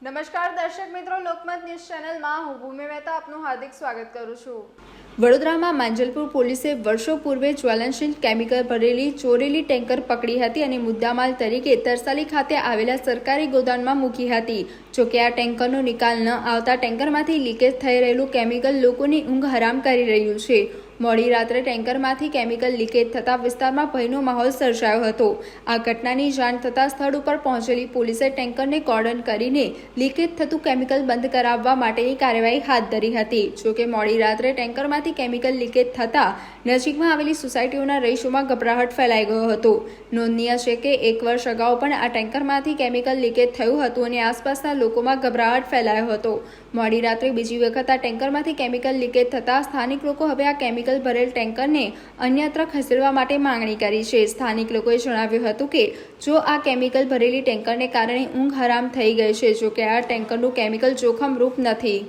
નમસ્કાર દર્શક મિત્રો, લોકમત ન્યૂઝ ચેનલમાં હું ભૂમિ મહેતા આપનું હાર્દિક સ્વાગત કરું છું। વડોદરામાં માંજલપુર પોલીસે વર્ષો પૂર્વે જ્વલનશીલ કેમિકલ ભરેલી ચોરેલી ટેન્કર પકડી હતી અને મુદ્દામાલ તરીકે તરસાલી ખાતે આવેલા સરકારી ગોદામમાં મૂકી હતી। જોકે આ ટેન્કરનો નિકાલ ન આવતા ટેન્કરમાંથી લીકેજ થઈ રહેલું કેમિકલ લોકોની ઊંઘ હરામ કરી રહ્યું છે। મોડી રાત્રે ટેન્કરમાંથી કેમિકલ લીકેજ થતાં વિસ્તારમાં ભયનો માહોલ સર્જાયો હતો। આ ઘટનાની જાણ થતાં સ્થળ ઉપર પહોંચેલી પોલીસે ટેન્કરને કોર્ડન કરીને લીકેજ થતું કેમિકલ બંધ કરાવવા માટેની કાર્યવાહી હાથ ધરી હતી। જોકે મોડી રાત્રે ટેન્કરમાંથી કેમિકલ લીકેજ થતાં નજીકમાં આવેલી સોસાયટીઓના રહીશોમાં ગભરાહટ ફેલાઈ ગયો હતો। નોંધનીય છે કે 1 વર્ષ અગાઉ પણ આ ટેન્કરમાંથી કેમિકલ લીકેજ થયું હતું અને આસપાસના લોકોમાં ગભરાહટ ફેલાયો હતો। મોડી રાત્રે બીજી વખત આ ટેન્કરમાંથી કેમિકલ લીકેજ થતાં સ્થાનિક લોકો હવે આ કેમિકલ ભરેલ ટેન્કરને અન્યત્ર ખસેડવા માટે માંગણી કરી છે। સ્થાનિક લોકોએ જણાવ્યું હતું કે જો આ કેમિકલ ભરેલી ટેન્કરને કારણે ઊંઘ હરામ થઈ ગઈ છે। જો કે આ ટેન્કરનું કેમિકલ જોખમરૂપ નથી।